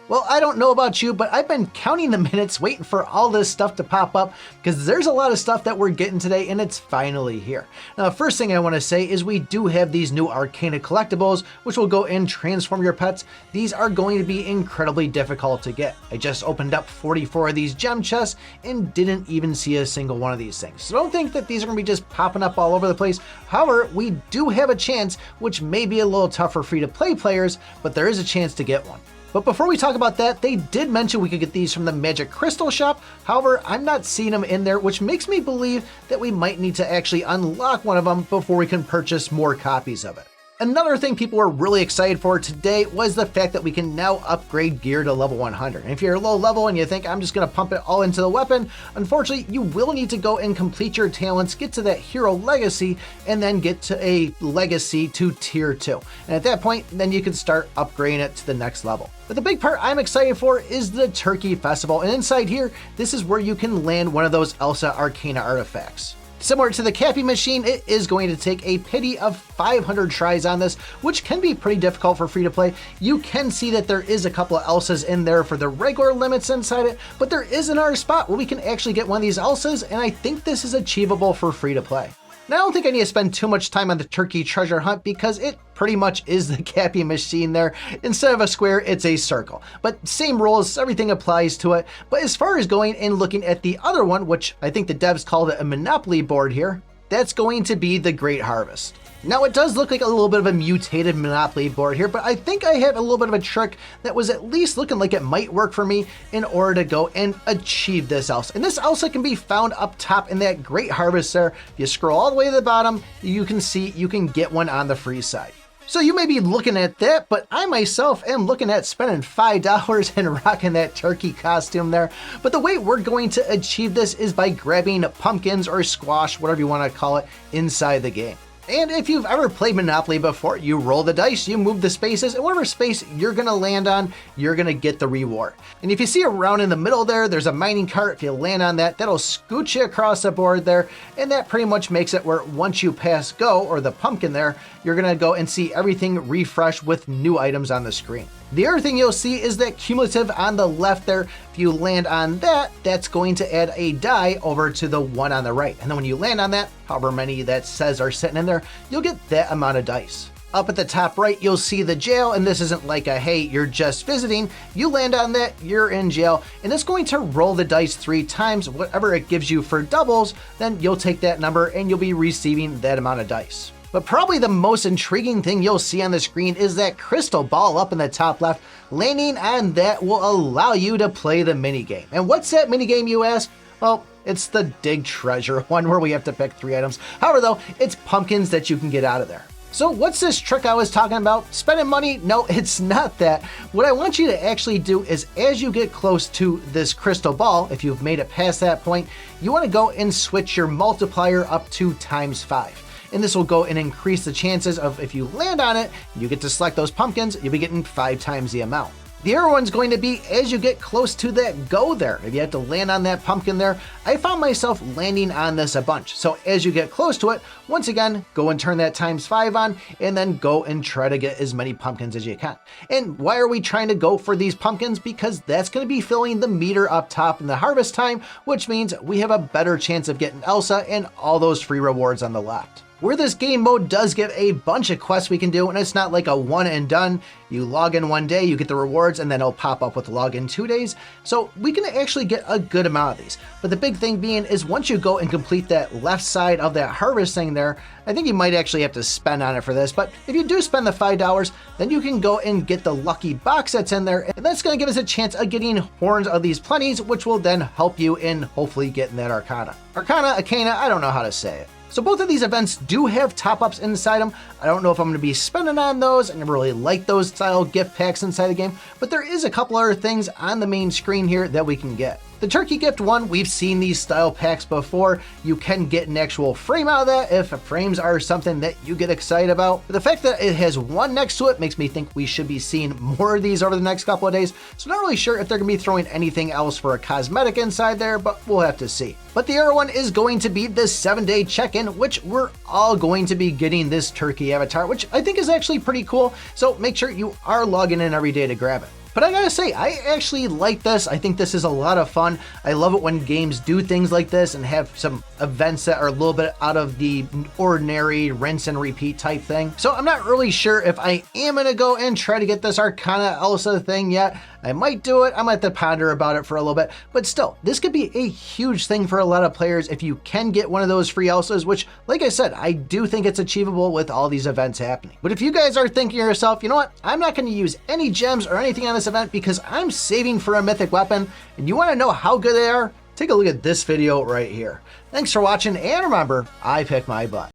Well, I don't know about you, but I've been counting the minutes waiting for all this stuff to pop up because there's a lot of stuff that we're getting today and it's finally here. Now, the first thing I want to say is we do have these new Arcana collectibles, which will go and transform your pets. These are going to be incredibly difficult to get. I just opened up 44 of these gem chests and didn't even see a single one of these things. So don't think that these are going to be just popping up all over the place. However, we do have a chance, which may be a little tough for free-to-play players, but there is a chance to get one. But before we talk about that, they did mention we could get these from the Magic Crystal shop. However, I'm not seeing them in there, which makes me believe that we might need to actually unlock one of them before we can purchase more copies of it. Another thing people were really excited for today was the fact that we can now upgrade gear to level 100. And if you're low level and you think I'm just going to pump it all into the weapon, unfortunately, you will need to go and complete your talents, get to that hero legacy, and then get to a legacy to tier 2. And at that point, then you can start upgrading it to the next level. But the big part I'm excited for is the Turkey Festival. And inside here, this is where you can land one of those ELSA Arcana artifacts. Similar to the Cappy machine, it is going to take a pity of 500 tries on this, which can be pretty difficult for free to play. You can see that there is a couple of ELSAs in there for the regular limits inside it, but there is another spot where we can actually get one of these ELSAs, and I think this is achievable for free to play. Now, I don't think I need to spend too much time on the turkey treasure hunt because it pretty much is the Cappy machine there. Instead of a square, it's a circle. But same rules, everything applies to it. But as far as going and looking at the other one, which I think the devs called it a Monopoly board here, that's going to be the Great Harvest. Now, it does look like a little bit of a mutated Monopoly board here, but I think I had a little bit of a trick that was at least looking like it might work for me in order to go and achieve this ELSA. And this ELSA can be found up top in that Great Harvest there. If you scroll all the way to the bottom, you can see you can get one on the free side. So you may be looking at that, but I myself am looking at spending $5 and rocking that turkey costume there. But the way we're going to achieve this is by grabbing pumpkins or squash, whatever you want to call it, inside the game. And if you've ever played Monopoly before, you roll the dice, you move the spaces, and whatever space you're going to land on, you're going to get the reward. And if you see around in the middle there, there's a mining cart. If you land on that, that'll scoot you across the board there. And that pretty much makes it where once you pass go, or the pumpkin there, you're going to go and see everything refresh with new items on the screen. The other thing you'll see is that cumulative on the left there. If you land on that, that's going to add a die over to the one on the right. And then when you land on that, however many that says are sitting in there, you'll get that amount of dice. Up at the top right, you'll see the jail, and this isn't like a, hey, you're just visiting. You land on that, you're in jail, and it's going to roll the dice 3 times. Whatever it gives you for doubles, then you'll take that number and you'll be receiving that amount of dice. But probably the most intriguing thing you'll see on the screen is that crystal ball up in the top left. Landing on that will allow you to play the minigame. And what's that minigame, you ask? Well, it's the dig treasure one where we have to pick 3 items. However, though, it's pumpkins that you can get out of there. So what's this trick I was talking about? Spending money? No, it's not that. What I want you to actually do is as you get close to this crystal ball, if you've made it past that point, you want to go and switch your multiplier up to ×5. And this will go and increase the chances of if you land on it, you get to select those pumpkins, you'll be getting 5 times the amount. The other one's going to be as you get close to that go there. If you have to land on that pumpkin there, I found myself landing on this a bunch. So as you get close to it, once again, go and turn that ×5 on and then go and try to get as many pumpkins as you can. And why are we trying to go for these pumpkins? Because that's going to be filling the meter up top in the harvest time, which means we have a better chance of getting ELSA and all those free rewards on the left. Where this game mode does give a bunch of quests we can do, and it's not like a one and done. You log in one day, you get the rewards, and then it'll pop up with log in 2 days. So we can actually get a good amount of these. But the big thing being is once you go and complete that left side of that harvest thing there, I think you might actually have to spend on it for this. But if you do spend the $5, then you can go and get the lucky box that's in there. And that's going to give us a chance of getting horns of these plenties, which will then help you in hopefully getting that Arcana. Arcana, I don't know how to say it. So both of these events do have top-ups inside them. I don't know if I'm going to be spending on those. I never really like those style gift packs inside the game, but there is a couple other things on the main screen here that we can get. The turkey gift one, we've seen these style packs before. You can get an actual frame out of that if frames are something that you get excited about. But the fact that it has one next to it makes me think we should be seeing more of these over the next couple of days. So not really sure if they're going to be throwing anything else for a cosmetic inside there, but we'll have to see. But the other one is going to be the 7-day check-in, which we're all going to be getting this turkey avatar, which I think is actually pretty cool. So make sure you are logging in every day to grab it. But I gotta say, I actually like this. I think this is a lot of fun. I love it when games do things like this and have some events that are a little bit out of the ordinary rinse and repeat type thing. So I'm not really sure if I am gonna go and try to get this Arcana ELSA thing yet. I might do it. I might have to ponder about it for a little bit, but still, this could be a huge thing for a lot of players if you can get one of those free ELSAs, which, like I said, I do think it's achievable with all these events happening. But if you guys are thinking to yourself, you know what, I'm not going to use any gems or anything on this event because I'm saving for a mythic weapon, and you want to know how good they are, take a look at this video right here. Thanks for watching, and remember, I pick my butt.